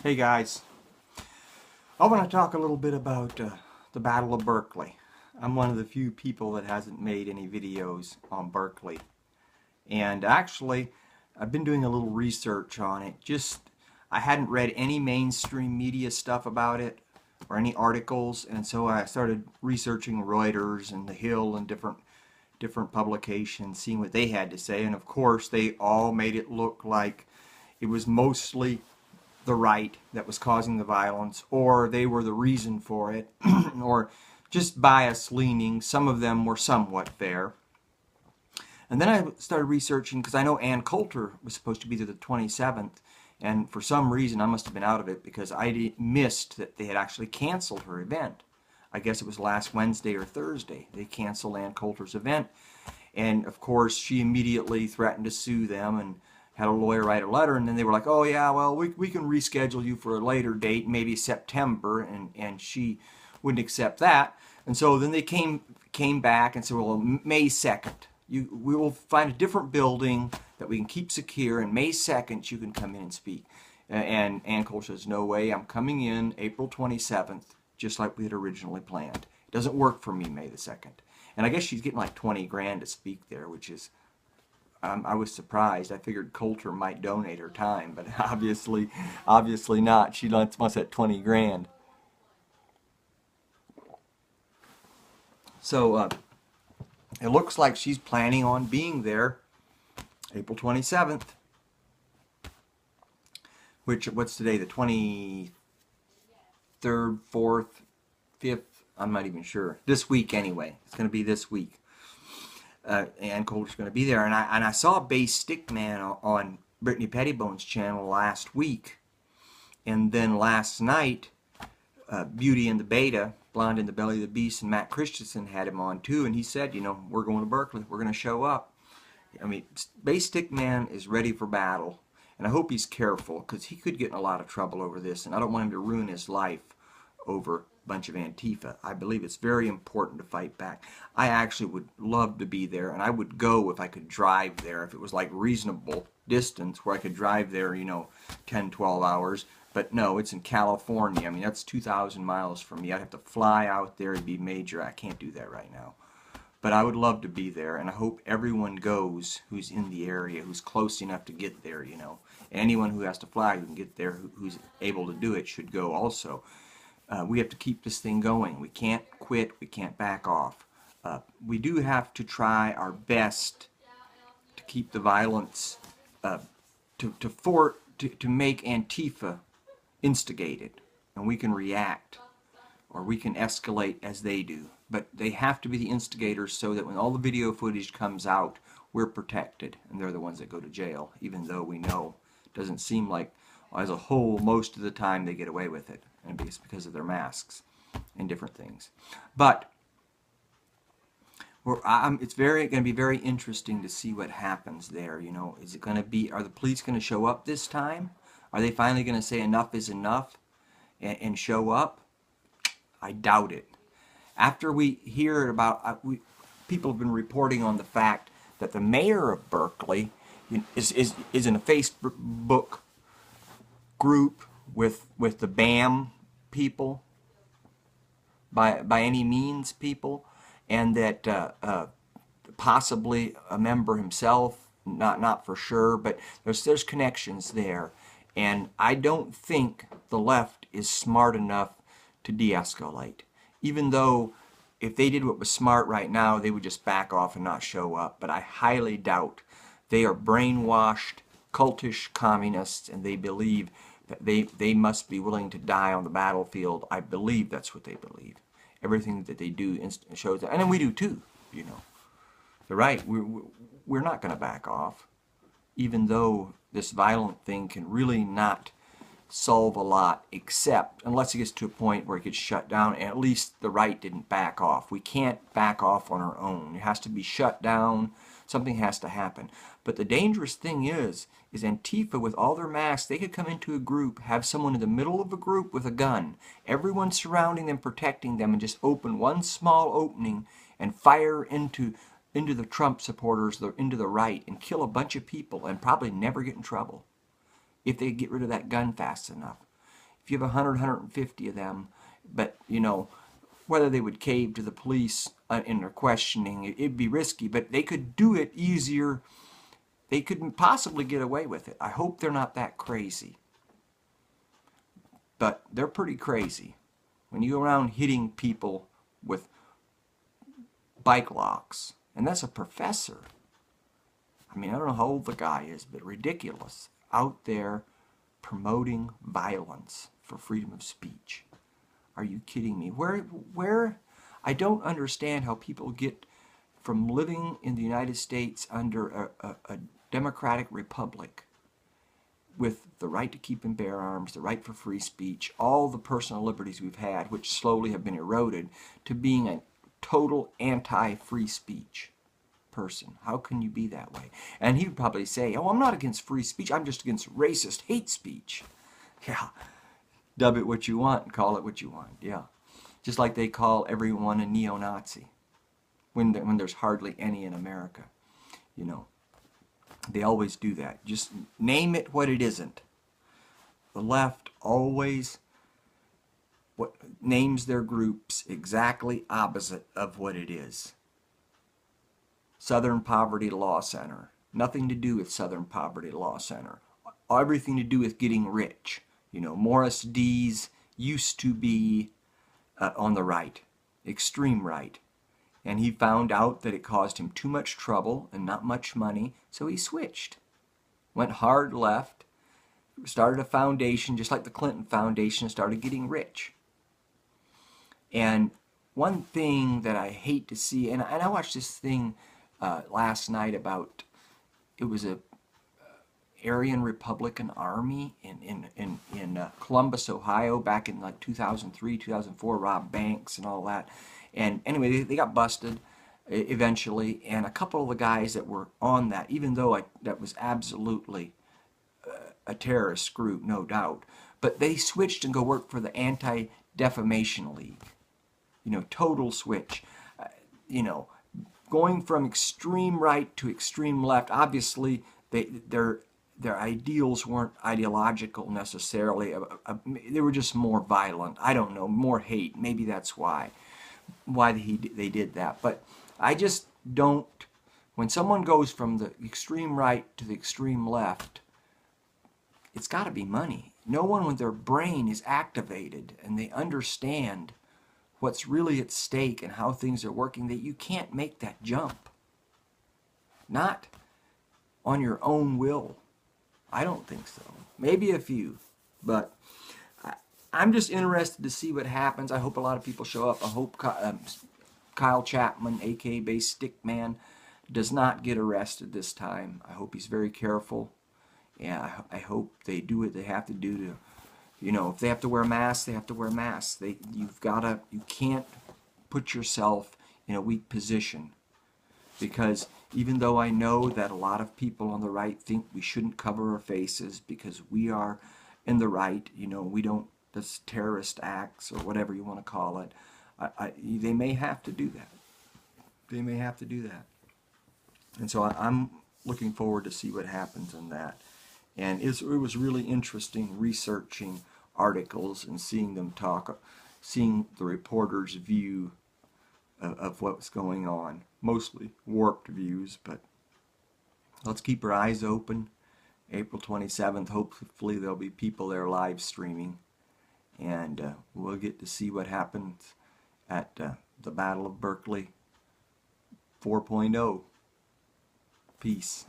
Hey guys, I want to talk a little bit about the Battle of Berkeley. I'm one of the few people that hasn't made any videos on Berkeley. And actually, I've been doing a little research on it. I hadn't read any mainstream media stuff about it or any articles, and so I started researching Reuters and The Hill and different publications, seeing what they had to say. And of course, they all made it look like it was mostly the right that was causing the violence, or they were the reason for it, or just bias leaning. Some of them were somewhat fair. And then I started researching because I know Coulter was supposed to be there the 27th, and for some reason I must have been out of it because I missed that they had actually canceled her event. I guess it was last Wednesday or Thursday. They canceled Coulter's event, and of course she immediately threatened to sue them and had a lawyer write a letter, and then they were like, oh yeah, well, we can reschedule you for a later date, maybe September, and she wouldn't accept that. And so then they came back and said, well, May 2nd, we will find a different building that we can keep secure, and May 2nd you can come in and speak. And Ann Coulter says, no way, I'm coming in April 27th, just like we had originally planned. It doesn't work for me May the 2nd. And I guess she's getting like 20 grand to speak there, which is, I was surprised. I figured Coulter might donate her time, but obviously not. She wants that 20 grand. So it looks like she's planning on being there April 27th, what's today, the 23rd, 4th, 5th? I'm not even sure. This week anyway. It's going to be this week. Ann Coulter's going to be there, and I saw Bass Stickman on Brittany Pettibone's channel last week, and then last night, Beauty and the Beta, Blonde in the Belly of the Beast, and Matt Christensen had him on too, and he said, you know, we're going to Berkeley, we're going to show up. I mean, Bass Stickman is ready for battle, and I hope he's careful because he could get in a lot of trouble over this, and I don't want him to ruin his life over a bunch of Antifa. I believe it's very important to fight back. I actually would love to be there, and I would go if I could drive there, if it was like reasonable distance where I could drive there, you know, 10, 12 hours. But no, it's in California. I mean, that's 2,000 miles from me. I'd have to fly out there. It'd be major. I can't do that right now. But I would love to be there, and I hope everyone goes who's in the area, who's close enough to get there, you know. Anyone who has to fly who can get there, who's able to do it, should go also. We have to keep this thing going. We can't quit. We can't back off. We do have to try our best to keep the violence, to make Antifa instigated, and we can react, or we can escalate as they do. But they have to be the instigators so that when all the video footage comes out, we're protected, and they're the ones that go to jail, even though we know it doesn't seem like, as a whole, most of the time they get away with it, and it's because of their masks and different things. But it's going to be very interesting to see what happens there. You know, is it going to be? Are the police going to show up this time? Are they finally going to say enough is enough and show up? I doubt it. After we hear about, people have been reporting on the fact that the mayor of Berkeley is in a Facebook group with the BAM people, by any means people, and that possibly a member himself, not for sure, but there's connections there, and I don't think the left is smart enough to de-escalate. Even though if they did what was smart right now, they would just back off and not show up. But I highly doubt. They are brainwashed, cultish communists, and they believe that they must be willing to die on the battlefield. I believe that's what they believe. Everything that they do shows that. And then we do too, you know. They're right. We're not going to back off, even though this violent thing can really not solve a lot, except unless it gets to a point where it gets shut down, and at least the right didn't back off. We can't back off on our own. It has to be shut down. Something has to happen. But the dangerous thing is Antifa, with all their masks, they could come into a group, have someone in the middle of a group with a gun, everyone surrounding them, protecting them, and just open one small opening and fire into the Trump supporters, into the right, and kill a bunch of people and probably never get in trouble if they get rid of that gun fast enough. if you have 100, 150 of them, but, you know, whether they would cave to the police in their questioning, it'd be risky, but they could do it easier. They could possibly get away with it. I hope they're not that crazy. But they're pretty crazy. When you go around hitting people with bike locks, and that's a professor. I mean, I don't know how old the guy is, but ridiculous. Out there promoting violence for freedom of speech. Are you kidding me? Where? I don't understand how people get from living in the United States under a democratic republic with the right to keep and bear arms, the right for free speech, all the personal liberties we've had, which slowly have been eroded, to being a total anti-free speech person. How can you be that way? And he would probably say, oh, I'm not against free speech, I'm just against racist hate speech. Yeah, dub it what you want and call it what you want, yeah. Just like they call everyone a neo-Nazi when there's hardly any in America, you know. They always do that. Just name it what it isn't. The left always names their groups exactly opposite of what it is. Southern Poverty Law Center. Nothing to do with Southern Poverty Law Center. Everything to do with getting rich. You know, Morris Dees used to be on the right, extreme right. And he found out that it caused him too much trouble and not much money, so he switched. Went hard left, started a foundation, just like the Clinton Foundation, and started getting rich. And one thing that I hate to see, and I watched this thing last night about, it was a Aryan Republican Army in Columbus, Ohio, back in like 2003, 2004, robbed banks and all that. And anyway, they got busted eventually, and a couple of the guys that were on that, even though that was absolutely a terrorist group, no doubt, but they switched and go work for the Anti-Defamation League. You know, total switch. You know, going from extreme right to extreme left. Obviously, their ideals weren't ideological necessarily. They were just more violent. I don't know, more hate. Maybe that's why they did that. But I just don't, when someone goes from the extreme right to the extreme left, it's got to be money. No one with their brain is activated and they understand what's really at stake and how things are working, that you can't make that jump. Not on your own will. I don't think so. Maybe a few, but I'm just interested to see what happens. I hope a lot of people show up. I hope Kyle Chapman, a.k.a. Base Stickman, does not get arrested this time. I hope he's very careful. Yeah, I hope they do what they have to do to, you know, if they have to wear masks, they have to wear masks. You can't put yourself in a weak position. Because even though I know that a lot of people on the right think we shouldn't cover our faces because we are in the right, you know, we don't, that's terrorist acts or whatever you want to call it, they may have to do that. They may have to do that. And so I'm looking forward to see what happens in that. And it was really interesting researching articles and seeing them talk, seeing the reporter's view of what's going on. Mostly warped views, but let's keep our eyes open. April 27th, hopefully there'll be people there live streaming, and we'll get to see what happens at the Battle of Berkeley 4.0. Peace.